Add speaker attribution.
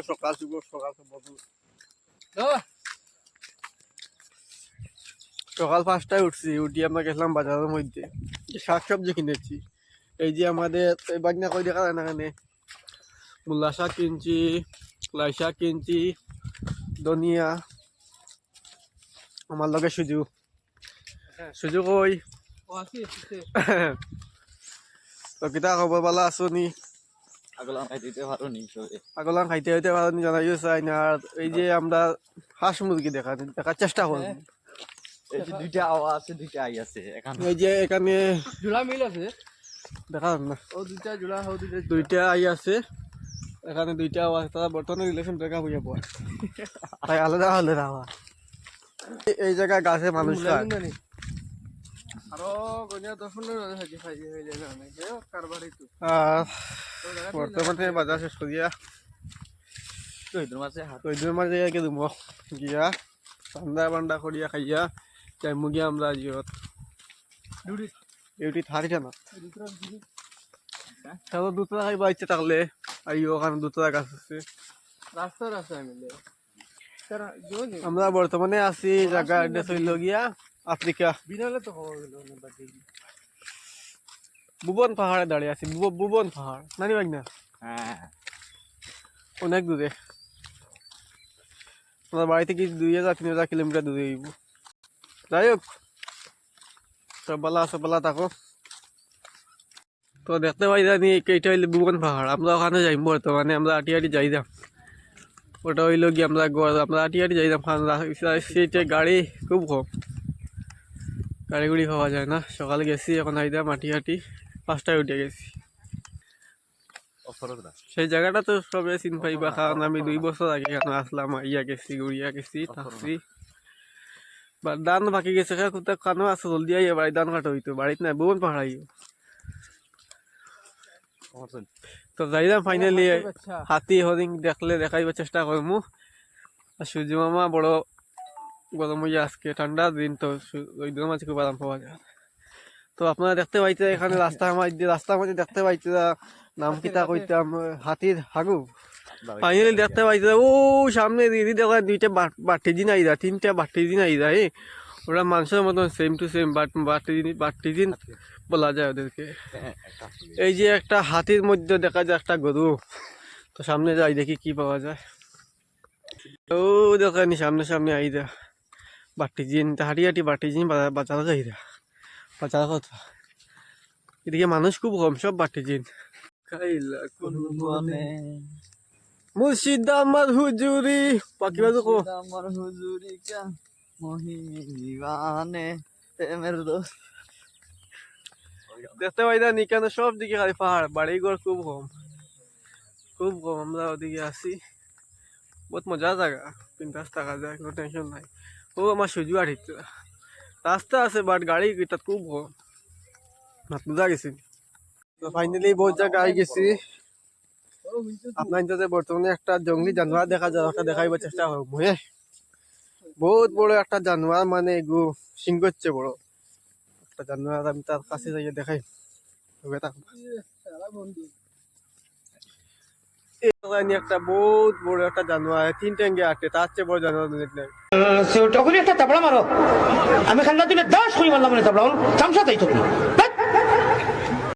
Speaker 1: সকাল শুভ সকাল সকাল 5টায় উঠছি, উঠি আমরা গেছিলাম বাজারের মধ্যে শাকসবজি কিনেছি। এই যে আমাদের বাগনা কই দেখা যায় না, এখানে মূলা শাক কিনছি, লাই শাক কিনছি, ধনিয়া, আমার লগে সুজু সুজু কই তো কিতা খবর ভালো আছো নি?
Speaker 2: আগলাম খাইতে পারো নি সবে
Speaker 1: আগলাম খাইতে হইতে ভালো নি জানাইও চাই না। আর এই যে আমরা হাঁস মুরগি দেখার চেষ্টা করবো।
Speaker 2: এই যে দুইটা আওয়া আছে, দুইটা আই আছে এখানে।
Speaker 1: এই যে এখানে
Speaker 3: জোড়া মিল আছে,
Speaker 1: দেখা যান না,
Speaker 3: ও দুইটা জোড়া, ও
Speaker 1: দুইটা আই আছে এখানে, দুইটা আওয়াজ। তারা বর্তমানে রিলেশন ব্রেকআপ হইয়া পড়ে, তাই আলাদা হলে রাওয়া। এই জায়গায় গাছে মানুষ খায়।
Speaker 3: আরো গনিয়া 10-15 হাজার খাই হয়ে যায় না অনেক কারবারই তো।
Speaker 1: বর্তমানে বাজার শেষ করিয়া
Speaker 2: তো ইদুর মাঝে হাত
Speaker 1: ওইদের মাঝে গিয়ে দুম গিয়া ঠান্ডা বান্ডা করিয়া খাইয়া যাই মুগিয়া আমরা জিওত ডিউটি থাকি না। তাহলে দুতলা খাইবা ইচ্ছে থাকলে আইও, ওখানে দুতলা গাছ আছে।
Speaker 3: রাস্তা মিলে
Speaker 1: আমরা বর্তমানে আছি জায়গা অ্যাড্রেস হইল গিয়া আফ্রিকা।
Speaker 3: বিনালে তো খবর গেল না বাকি
Speaker 1: ভুবন পাহাড়ে দাঁড়িয়ে আছি। ভুবন পাহাড় নানি বাগ না,
Speaker 2: হ্যাঁ
Speaker 1: অনেক দূরে। আমার বাড়ি থেকে 2000-3000 কিলোমিটার দূরে হইব। যাই হোক, সব বেলা থাকো। তো দেখতে পাই জানি এইটা হইলে ভুবন পাহাড়। আমরা ওখানে যাই বর্তমানে, আমরা আটি যাই দাম। ওটা হইল গিয়ে আমরা আটি যাই দাম। সেইটা গাড়ি খুব কম, গাড়ি গুড়ি পাওয়া যায় না। সকালে গেছি, এখন আইদাম আটি 5টায় উঠে গেছি। সেই জায়গাটা তো সবে চিন পাইবা, কারণ আমি 2 বছর আগে এখানে আসলাম, ইয়া গেছি, ঘুরিয়া গেছি, থাকছি। ধান বাকি গেছে, কোথাও কানো আছে, জলদি আইয়া বাড়ি ধান কাটা হইতো, বাড়িতে নাই, ভুবন পাহাড় আইও। তো যাইলাম ফাইনালি। হাতি হরিণ দেখলে দেখাইবার চেষ্টা করবো। আর সূর্য মামা বড় গরম হইয়া, আজকে ঠান্ডার দিন তো ওই দিনের মাঝে খুব আরাম পাওয়া যায়। তো আপনারা দেখতে পাইতে এখানে রাস্তার মধ্যে দেখতে পাইতে, নাম কিতা কইতাম, হাতির হাগু। ফাইনালি দেখতে পাইতে ও সামনে দিদি দেখা 2টা বাটিজিন আইরা, 3টা বাটিজিন আইরা। ওরা মানুষের মতন সেম টু সেম, বাটিজিন বলা যায় ওদেরকে। এই যে একটা হাতির মধ্যে দেখা যায় একটা গরু। তো সামনে যাই দেখি কি পাওয়া যায়। ও দেখানি সামনে আইরা বাটিজিন, হাঁটি বাটিজিন বাজারে যাইরা, বাজার কথা। এদিকে মানুষ খুব কম, সব বাটিজিন। মুর্শিদ আমার হুজুরি বাকি বাজু কো
Speaker 2: আমার হুজুরি কা মহিবানে প্রেমের দোস্ত।
Speaker 1: দেখতে পাই না কেন সব দিকে খালি পাহাড়, বাড়ি ঘর খুব কম। আমরা ওদিকে আছি, বহুত মজা জায়গা, বিন্দাস থাকা যায়, কোনো টেনশন নাই। ও আমার সুজু আর রাস্তা আছে, বাট গাড়ি এটা খুব কম, বুঝা গেছি। তো ফাইনালি বহুত জায়গা আই গেছি। আপনার বর্তমানে একটা জঙ্গলি জানোয়ার দেখা যায়, ওটা দেখাইবার চেষ্টা করবো। বহুত বড় একটা জানোয়ার, মানে গু সিংহ হচ্ছে বড় একটা জানোয়ার। আমি তার কাছে যাইয়ে দেখাই। একটা বহুত বড় একটা জানোয়ার, 3 ট্যাঙ্গে আটে, তার চেয়ে বড় জানোয়ার নেই।
Speaker 4: তখনই একটা তাবড়া মারো, আমি খান্না দিলে 10 কই মারলাম, তাবড়া চামচা তাই তুমি।